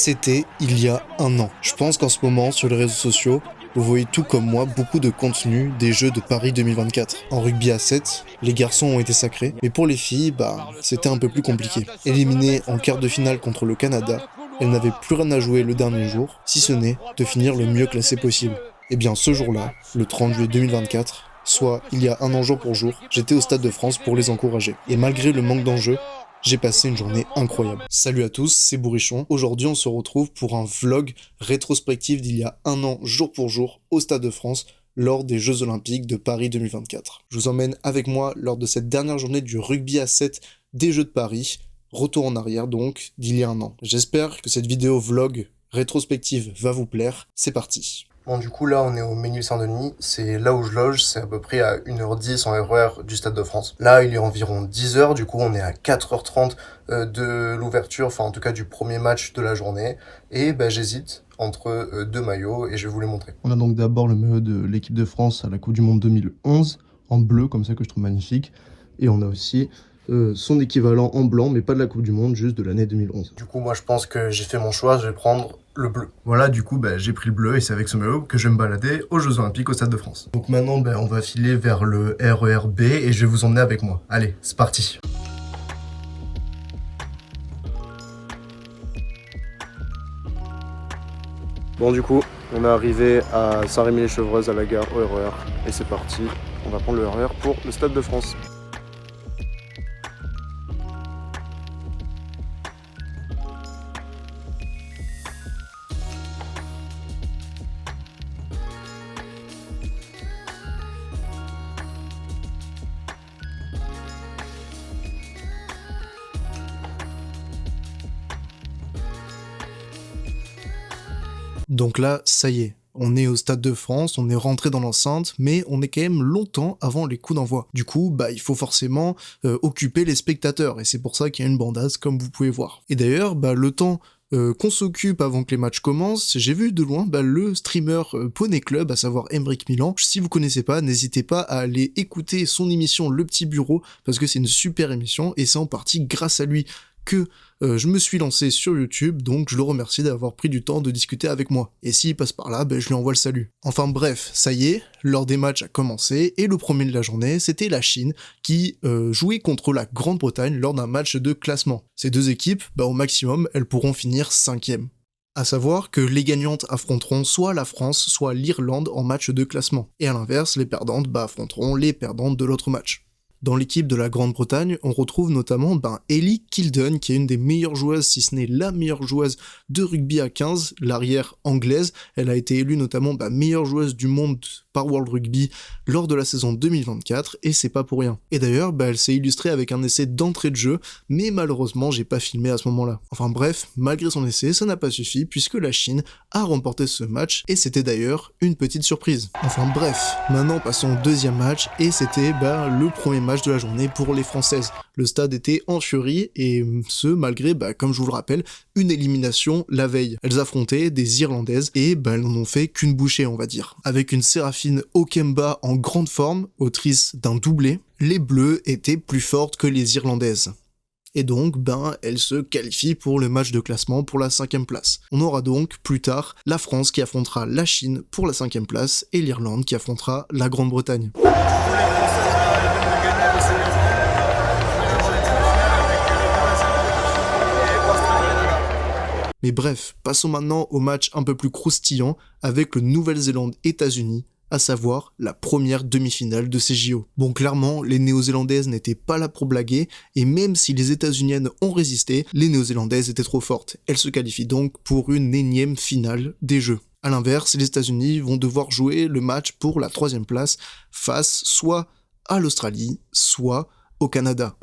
C'était il y a un an. Je pense qu'en ce moment, sur les réseaux sociaux, vous voyez tout comme moi beaucoup de contenu des Jeux de Paris 2024. En rugby à 7, les garçons ont été sacrés, mais pour les filles, c'était un peu plus compliqué. Éliminées en quart de finale contre le Canada, elles n'avaient plus rien à jouer le dernier jour, si ce n'est de finir le mieux classé possible. Et bien ce jour-là, le 30 juillet 2024, soit il y a un an jour pour jour, j'étais au Stade de France pour les encourager. Et malgré le manque d'enjeux, j'ai passé une journée incroyable. Salut à tous, c'est Bourrichon. Aujourd'hui, on se retrouve pour un vlog rétrospectif d'il y a un an, jour pour jour, au Stade de France, lors des Jeux Olympiques de Paris 2024. Je vous emmène avec moi lors de cette dernière journée du rugby à 7 des Jeux de Paris. Retour en arrière donc, d'il y a un an. J'espère que cette vidéo vlog rétrospective va vous plaire. C'est parti. Bon, du coup, là, on est au Ménil-Saint-Denis. C'est là où je loge. C'est à peu près à 1h10 en RER du Stade de France. Là, il est environ 10h. Du coup, on est à 4h30 de l'ouverture, enfin, en tout cas, du premier match de la journée. Et j'hésite entre deux maillots et je vais vous les montrer. On a donc d'abord le maillot de l'équipe de France à la Coupe du Monde 2011, en bleu, comme ça, que je trouve magnifique. Et on a aussi son équivalent en blanc, mais pas de la Coupe du Monde, juste de l'année 2011. Du coup, moi, je pense que j'ai fait mon choix. Je vais prendre le bleu. Voilà, du coup, j'ai pris le bleu et c'est avec ce maillot que je vais me balader aux Jeux Olympiques au Stade de France. Donc maintenant, on va filer vers le RER B et je vais vous emmener avec moi. Allez, c'est parti. Bon, du coup, on est arrivé à Saint-Rémy-les-Chevreuses à la gare au RER. Et c'est parti. On va prendre le RER pour le Stade de France. Donc là, ça y est, on est au Stade de France, on est rentré dans l'enceinte, mais on est quand même longtemps avant les coups d'envoi. Du coup, il faut forcément occuper les spectateurs, et c'est pour ça qu'il y a une bandasse, comme vous pouvez voir. Et d'ailleurs, le temps qu'on s'occupe avant que les matchs commencent, j'ai vu de loin le streamer Poney Club, à savoir Emric Milan. Si vous connaissez pas, n'hésitez pas à aller écouter son émission Le Petit Bureau, parce que c'est une super émission, et c'est en partie grâce à lui que je me suis lancé sur YouTube, donc je le remercie d'avoir pris du temps de discuter avec moi. Et s'il passe par là, je lui envoie le salut. Enfin bref, ça y est, l'heure des matchs a commencé, et le premier de la journée, c'était la Chine, qui jouait contre la Grande-Bretagne lors d'un match de classement. Ces deux équipes, au maximum, elles pourront finir 5e. À savoir que les gagnantes affronteront soit la France, soit l'Irlande en match de classement. Et à l'inverse, les perdantes affronteront les perdantes de l'autre match. Dans l'équipe de la Grande-Bretagne, on retrouve notamment Ellie Kilden, qui est une des meilleures joueuses, si ce n'est la meilleure joueuse de rugby à 15, l'arrière anglaise. Elle a été élue notamment meilleure joueuse du monde par World Rugby lors de la saison 2024, et c'est pas pour rien. Et d'ailleurs, elle s'est illustrée avec un essai d'entrée de jeu, mais malheureusement, j'ai pas filmé à ce moment-là. Enfin bref, malgré son essai, ça n'a pas suffi, puisque la Chine a remporté ce match, et c'était d'ailleurs une petite surprise. Enfin bref, maintenant passons au deuxième match, et c'était le premier match de la journée pour les Françaises. Le stade était en furie, et ce malgré, comme je vous le rappelle, une élimination la veille. Elles affrontaient des Irlandaises, et elles n'en ont fait qu'une bouchée, on va dire. Avec une Séraphine Okemba en grande forme, autrice d'un doublé, les Bleues étaient plus fortes que les Irlandaises. Et donc, elles se qualifient pour le match de classement pour la 5e place. On aura donc, plus tard, la France qui affrontera la Chine pour la 5e place, et l'Irlande qui affrontera la Grande-Bretagne. Mais bref, passons maintenant au match un peu plus croustillant avec le Nouvelle-Zélande-États-Unis, à savoir la première demi-finale de ces JO. Bon, clairement, les Néo-Zélandaises n'étaient pas là pour blaguer, et même si les États-Uniennes ont résisté, les Néo-Zélandaises étaient trop fortes. Elles se qualifient donc pour une énième finale des Jeux. A l'inverse, les États-Unis vont devoir jouer le match pour la 3e place face soit à l'Australie, soit au Canada.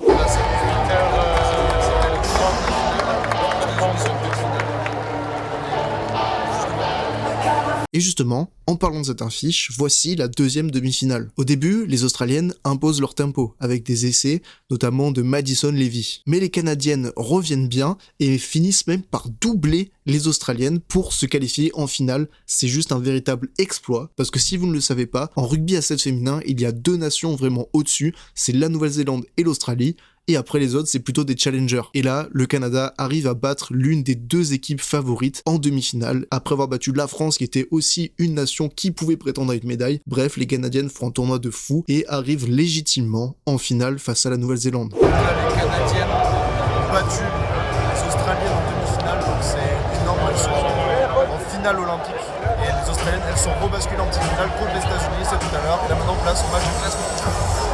Et justement, en parlant de cette affiche, voici la deuxième demi-finale. Au début, les Australiennes imposent leur tempo, avec des essais, notamment de Madison Levy. Mais les Canadiennes reviennent bien et finissent même par doubler les Australiennes pour se qualifier en finale. C'est juste un véritable exploit, parce que si vous ne le savez pas, en rugby à 7 féminin, il y a deux nations vraiment au-dessus, c'est la Nouvelle-Zélande et l'Australie, et après les autres c'est plutôt des challengers. Et là, le Canada arrive à battre l'une des deux équipes favorites en demi-finale, après avoir battu la France qui était aussi une nation qui pouvait prétendre à une médaille. Bref, les Canadiennes font un tournoi de fou et arrivent légitimement en finale face à la Nouvelle-Zélande. Là, les Canadiennes ont battu les Australiennes en demi-finale, donc c'est énorme, elles sont en finale olympique. Et les Australiennes, elles sont rebasculées en petite finale contre les États-Unis, c'est tout à l'heure. Et là maintenant, place au match de classement.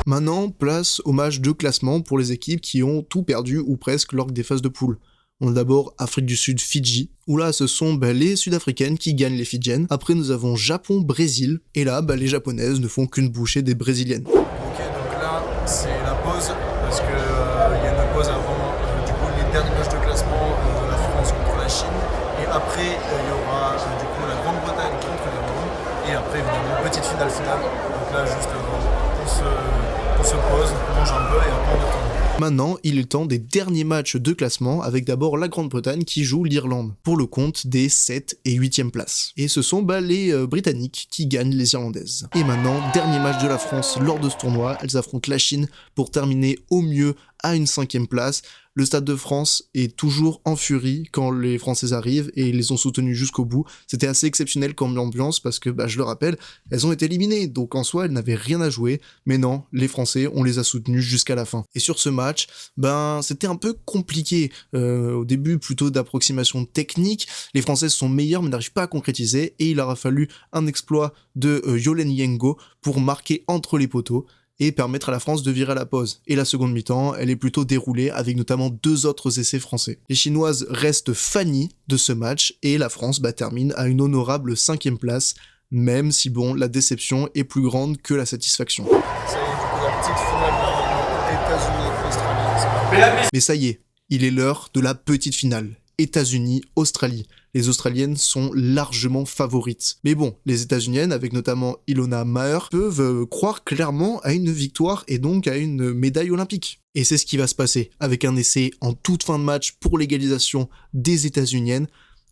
Maintenant, place au match de classement pour les équipes qui ont tout perdu ou presque lors des phases de poule. On a d'abord Afrique du Sud, Fidji, où là ce sont les Sud-Africaines qui gagnent les Fidjiennes. Après nous avons Japon, Brésil, et là les Japonaises ne font qu'une bouchée des Brésiliennes. Ok, donc là c'est la pause, parce que y a une pause avant du coup les derniers matchs de classement de la France contre la Chine, et après il y aura du coup la Grande-Bretagne contre l'Irlande, et après évidemment petite finale. Donc là juste on se pose, on mange un peu et après on retourne. Maintenant, il est temps des derniers matchs de classement avec d'abord la Grande-Bretagne qui joue l'Irlande pour le compte des 7 et 8e places. Et ce sont les Britanniques qui gagnent les Irlandaises. Et maintenant, dernier match de la France lors de ce tournoi, elles affrontent la Chine pour terminer au mieux à une 5e place. Le Stade de France est toujours en furie quand les Françaises arrivent et ils les ont soutenus jusqu'au bout. C'était assez exceptionnel comme ambiance parce que, je le rappelle, elles ont été éliminées, donc en soi elles n'avaient rien à jouer, mais non, les Français, on les a soutenus jusqu'à la fin. Et sur ce match, c'était un peu compliqué. Au début, plutôt d'approximation technique, les Françaises sont meilleures mais n'arrivent pas à concrétiser et il aura fallu un exploit de Yolen Yengo pour marquer entre les poteaux et permettre à la France de virer à la pause. Et la seconde mi-temps, elle est plutôt déroulée avec notamment 2 autres essais français. Les Chinoises restent fannies de ce match et la France termine à une honorable 5e place, même si la déception est plus grande que la satisfaction. Ça y est, du coup la petite finale États-Unis-Australie. Mais ça y est, il est l'heure de la petite finale. États-Unis-Australie. Les Australiennes sont largement favorites. Mais bon, les États-Uniennes, avec notamment Ilona Maher, peuvent croire clairement à une victoire et donc à une médaille olympique. Et c'est ce qui va se passer, avec un essai en toute fin de match pour l'égalisation des États-Uniennes.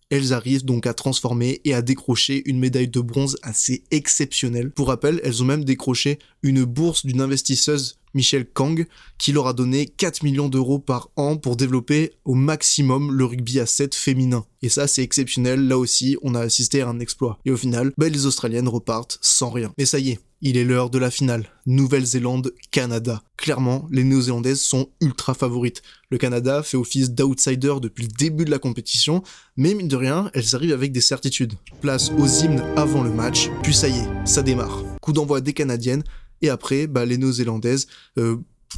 Elles arrivent donc à transformer et à décrocher une médaille de bronze assez exceptionnelle. Pour rappel, elles ont même décroché une bourse d'une investisseuse, Michelle Kang, qui leur a donné 4 millions d'euros par an pour développer au maximum le rugby à 7 féminin. Et ça, c'est exceptionnel, là aussi, on a assisté à un exploit. Et au final, les Australiennes repartent sans rien. Mais ça y est, il est l'heure de la finale. Nouvelle-Zélande-Canada. Clairement, les Néo-Zélandaises sont ultra favorites. Le Canada fait office d'outsider depuis le début de la compétition, mais mine de rien, elles arrivent avec des certitudes. Place aux hymnes avant le match, puis ça y est, ça démarre. Coup d'envoi des Canadiennes, et après, les Néo-Zélandaises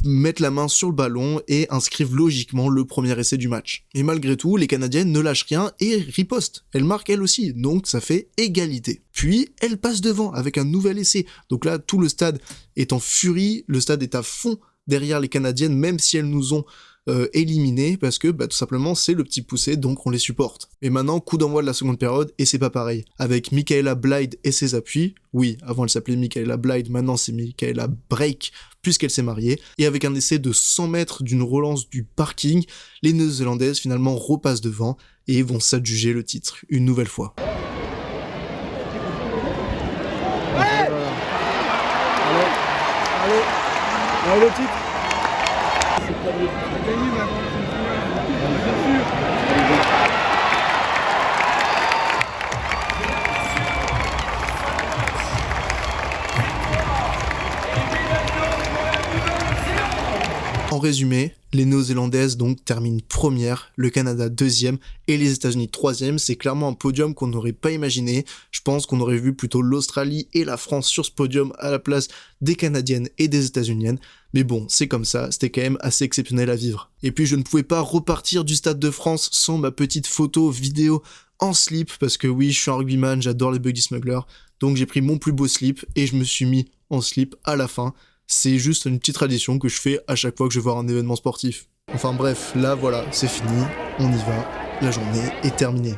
mettent la main sur le ballon et inscrivent logiquement le premier essai du match. Et malgré tout, les Canadiennes ne lâchent rien et ripostent. Elles marquent elles aussi, donc ça fait égalité. Puis, elles passent devant avec un nouvel essai. Donc là, tout le stade est en furie, le stade est à fond derrière les Canadiennes, même si elles nous ont éliminés, parce que tout simplement c'est le petit poussé, donc on les supporte. Et maintenant, coup d'envoi de la seconde période, et c'est pas pareil. Avec Michaela Blyde et ses appuis, oui, avant elle s'appelait Michaela Blyde, maintenant c'est Michaela Break, puisqu'elle s'est mariée, et avec un essai de 100 mètres d'une relance du parking, les Néo-Zélandaises finalement repassent devant, et vont s'adjuger le titre, une nouvelle fois. Allez, le titre. En résumé, les Néo-Zélandaises donc terminent première, le Canada deuxième et les États-Unis troisième. C'est clairement un podium qu'on n'aurait pas imaginé. Je pense qu'on aurait vu plutôt l'Australie et la France sur ce podium à la place des Canadiennes et des États-Uniennes. Mais bon, c'est comme ça, c'était quand même assez exceptionnel à vivre. Et puis je ne pouvais pas repartir du Stade de France sans ma petite photo vidéo en slip, parce que oui, je suis un rugbyman, j'adore les Buggy Smugglers. Donc j'ai pris mon plus beau slip et je me suis mis en slip à la fin. C'est juste une petite tradition que je fais à chaque fois que je vais voir un événement sportif. Enfin bref, là voilà, c'est fini, on y va, la journée est terminée.